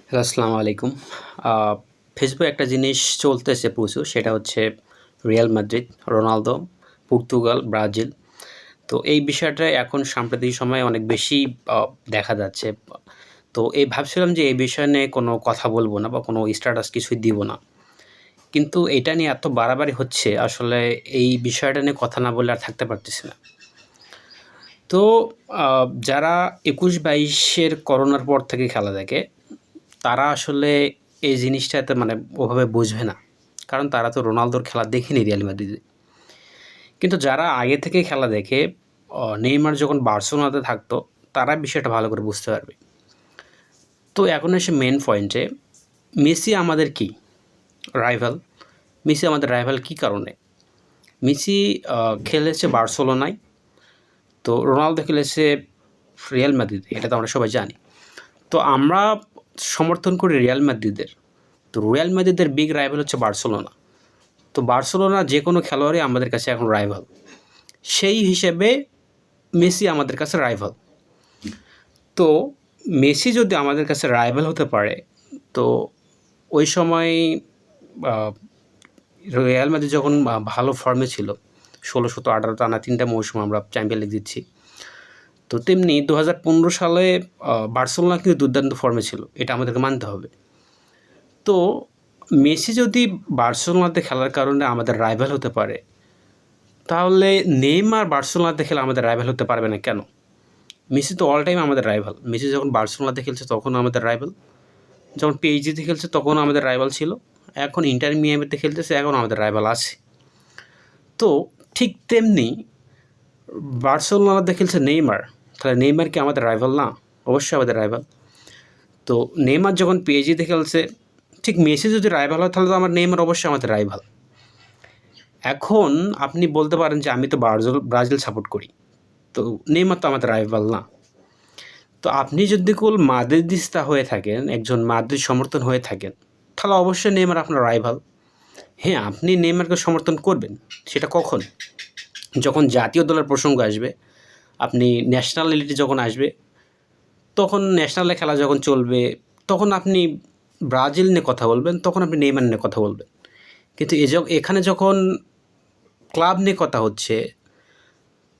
Hello, আসসালামু আলাইকুম। ফেসবুকে একটা জিনিস চলতেছে প্রচুর, সেটা হচ্ছে Real Madrid, Ronaldo, Portugal, Brazil. তো এই বিষয়টা এখন সাম্প্রতিক সময়ে অনেক বেশি আ দেখা যাচ্ছে। তো ভাবছিলাম যে এই বিষয় নিয়ে কোনো কথা বলব না বা কোনো স্ট্যাটাস কিছুই দিব না। কিন্তু এটা নিয়ে এত বাড়াবাড়ি হচ্ছে, আসলে এই বিষয়টা নিয়ে কথা না বললে আর থাকতে পারতেছি না। তো আ যারা ২১-২২ এর করোনার পর থেকে খেলা দেখে, তারা আসলে এই জিনিসটাতে মানে ওভাবে বুঝবে না। কারণ তারা তো রোনালদোর খেলা দেখেনি রিয়াল মাদ্রিদে। কিন্তু যারা আগে থেকে খেলা দেখে, নেইমার যখন বার্সেলোনাতে থাকতো, তারা বিষয়টা ভালো করে বুঝতে পারবে। তো এখন এসে মেইন পয়েন্টে, মেসি আমাদের কি? রাইভাল। মেসি আমাদের রাইভাল কী কারণে? মেসি খেলেছে বার্সেলোনায়, তো রোনালদো খেলেছে রিয়াল মাদ্রিদে। এটা তো আমরা সবাই জানি। তো আমরা সমর্থন করি রিয়াল মাদ্রিদের। তো রিয়াল মাদ্রিদের বিগ রাইভাল হচ্ছে বার্সেলোনা। তো বার্সেলোনা যে কোনো খেলোয়াড়ই আমাদের কাছে এখন রাইভাল। সেই হিসেবে মেসি আমাদের কাছে রাইভাল। তো মেসি যদি আমাদের কাছে রাইভাল হতে পারে, তো ওই সময় আ রিয়াল মাদ্রিদ যখন ভালো ফর্মে ছিল, ১৬, ১৭, ১৮ টানা ৩ টা মৌসুম আমরা চ্যাম্পিয়ন লিগ জিতছি। তো তেমনি ২০১৫ সালে বার্সেলোনা কিন্তু দুর্দান্ত ফর্মে ছিল। এটা আমাদেরকে মানতে হবে। তো মেসি যদি বার্সেলোনাতে খেলার কারণে আমাদের রাইভাল হতে পারে, তাহলে নেইমার বার্সেলোনাতে খেলে আমাদের রাইভাল হতে পারবে না কেন? মেসি তো অল টাইম আমাদের রাইভাল। মেসি যখন বার্সেলোনাতে খেলছে তখনও আমাদের রাইভাল। যখন পিএসজিতে খেলছে তখনও আমাদের রাইভাল ছিল। এখন ইন্টার মিয়ামিতে খেলতেছে, এখনও আমাদের রাইভাল আছে। তো ঠিক তেমনি বার্সেলোনাতে খেলছে নেইমার। তাহলে নেইমার কি আমাদের রাইভাল না? অবশ্যই আমাদের রাইভাল। তো নেইমার যখন পিএসজিতে খেলছে, ঠিক মেসি যদি রাইভাল হয় তাহলে তো আমার নেইমার অবশ্যই আমাদের রাইভাল। এখন আপনি বলতে পারেন যে আমি তো ব্রাজিল সাপোর্ট করি। তো নেইমার তো আমাদের রাইভাল না। তো আপনি যদি কুল মাদ্রিদিস্তা হয়ে থাকেন, একজন মাদ্রিদ সমর্থন হয়ে থাকেন, তাহলে অবশ্যই নেইমার আপনার রাইভাল। হ্যাঁ, আপনি নেইমারকে সমর্থন করবেন। সেটা কখন? যখন জাতীয় দলের প্রসঙ্গ আসবে, আপনি ন্যাশনালিটি যখন আসবে, তখন ন্যাশনালে খেলা যখন চলবে, তখন আপনি ব্রাজিল নিয়ে কথা বলবেন, তখন আপনি নেইমার নিয়ে কথা বলবেন। কিন্তু এখানে যখন ক্লাব নিয়ে কথা হচ্ছে,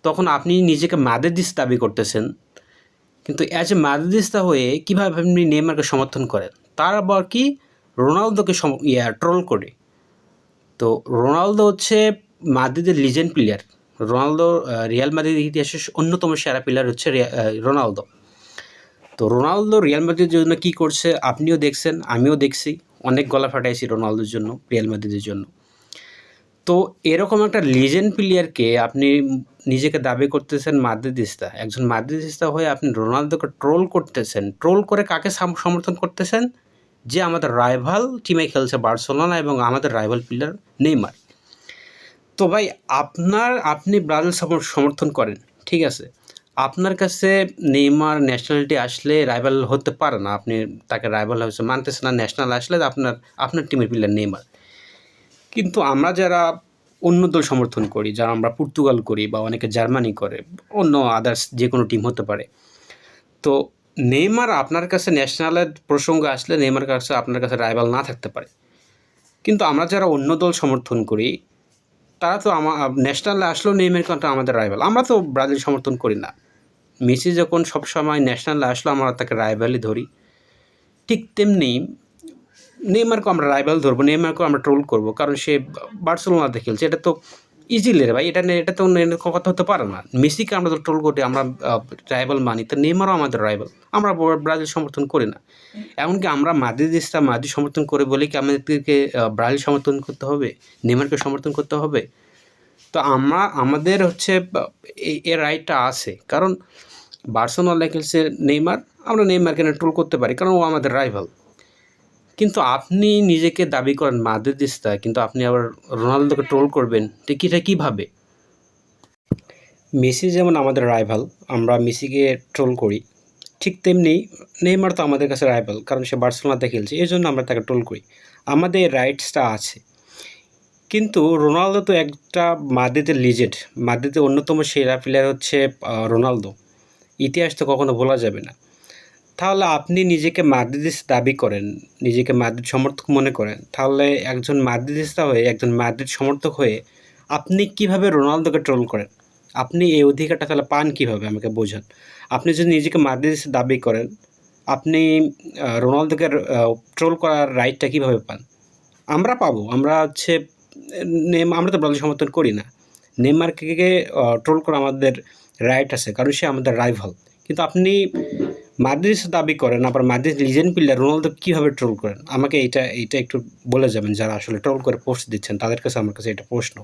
তখন আপনি নিজেকে মাদ্রিদিস্তা দাবি করতেছেন। কিন্তু অ্যাজ এ মাদ্রিদিস্তা হয়ে কীভাবে আপনি নেইমারকে সমর্থন করেন? তার আবার কি রোনালদোকে ট্রোল করে। তো রোনালদো হচ্ছে মাদ্রিদের লিজেন্ড প্লেয়ার। রোনালদো রিয়াল মাদ্রিদের ইতিহাসের অন্যতম সেরা প্লেয়ার হচ্ছে রোনালদো। তো রোনালদো রিয়াল মাদ্রিদের জন্য কী করছে আপনিও দেখছেন, আমিও দেখছি। অনেক গলা ফাটাইছি রোনালদোর জন্য, রিয়াল মাদ্রিদের জন্য। তো এরকম একটা লিজেন্ড প্লেয়ারকে আপনি নিজেকে দাবি করতেছেন মাদ্রিদিস্তা। একজন মাদ্রিদিস্তা হয়ে আপনি রোনালদোকে ট্রোল করতেছেন। ট্রোল করে কাকে সমর্থন করতেছেন? যে আমাদের রাইভাল টিমে খেলছে বার্সেলোনা এবং আমাদের রাইভাল প্লেয়ার নেইমার। তো ভাই আপনি ব্রাজিল সমর্থন করেন, ঠিক আছে। আপনার কাছে নেইমার ন্যাশনালিটি আসলে রাইভাল হতে পারে না। আপনি তাকে রাইভাল হিসেবে মানতেছেন না। ন্যাশনাল আসলে আপনার টিমের প্লেয়ার নেইমার। কিন্তু আমরা যারা অন্য দল সমর্থন করি, যারা আমরা পর্তুগাল করি বা অনেকে জার্মানি করে, অন্য আদার্স যেকোনো টিম হতে পারে। তো নেইমার আপনার কাছে ন্যাশনালের প্রসঙ্গ আসলে নেইমার কাছে আপনার কাছে রাইভাল না থাকতে পারে। কিন্তু আমরা যারা অন্য দল সমর্থন করি, তারা তো ন্যাশনালে আসলেও নেইমার কিন্তু আমাদের রাইভাল। আমরা তো ব্রাজিল সমর্থন করি না। মেসি যখন সবসময় ন্যাশনালে আসলো আমরা তাকে রাইভালই ধরি। ঠিক তেমনি নেইমারকেও আমরা রাইভাল ধরবো, নেইমারকেও আমরা ট্রোল করবো, কারণ সে বার্সেলোনাতে খেলছে। এটা তো ইজিলি রে ভাই, এটা তো কথা হতে পারে না। মেসিকে আমরা তো ট্রোল করি, আমরা রাইভাল মানি, তো নেইমারও আমাদের রাইভাল। আমরা ব্রাজিল সমর্থন করি না। এমনকি আমরা মাদ্রিদ সমর্থন করে বলে কি আমাদেরকে ব্রাজিল সমর্থন করতে হবে? নেইমারকে সমর্থন করতে হবে? তো আমাদের হচ্ছে এই রাইটটা আছে। কারণ বার্সেলোনায় খেলছে নেইমার, আমরা নেইমারকে ট্রোল করতে পারি, কারণ ও আমাদের রাইভাল। কিন্তু আপনি নিজেকে দাবি করেন মাদ্রিদিস্তা, কিন্তু আপনি আবার রোনালদোকে ট্রোল করবেন, ঠিক এটা কীভাবে? মেসি যেমন আমাদের রাইভাল, আমরা মেসিকে ট্রোল করি, ঠিক তেমনি নেইমার তো আমাদের কাছে রাইভাল, কারণ সে বার্সেলোনাতে খেলছে, এই জন্য আমরা তাকে ট্রোল করি। আমাদের রাইটসটা আছে। কিন্তু রোনালদো তো একটা মাদ্রিদের লিজেন্ড। মাদ্রিদের অন্যতম সেরা প্লেয়ার হচ্ছে রোনালদো। ইতিহাস তো কখনো ভোলা যাবে না। তাহলে আপনি নিজেকে মাদ্রিদিস্তা দাবি করেন, নিজেকে মাদ্রিদ সমর্থক মনে করেন, তাহলে একজন মাদ্রিদিস্তা হয়ে, একজন মাদ্রিদ সমর্থক হয়ে আপনি কিভাবে রোনালদোকে ট্রোল করেন? আপনি এই অধিকারটা তাহলে পান কিভাবে আমাকে বোঝান? আপনি যদি নিজেকে মাদ্রিদিস্তা দাবি করেন, আপনি রোনালদোকে ট্রোল করার রাইটটা কিভাবে পান? আমরা পাবো। আমরা হচ্ছে আমরা তো ব্রাজিল সমর্থন করি না। নেইমারকে ট্রোল করা আমাদের রাইট আছে, কারণ সে আমাদের রাইভাল। কিন্তু আপনি মাদ্রিদ দাবি করেন, আবার মাদ্রিদ লিজেন্ড প্লেয়ার রোনালদো কীভাবে ট্রোল করেন? আমাকে এইটা একটু বলে যাবেন, যারা আসলে ট্রোল করে পোস্ট দিচ্ছেন তাদের কাছে, আমার কাছে এটা প্রশ্ন।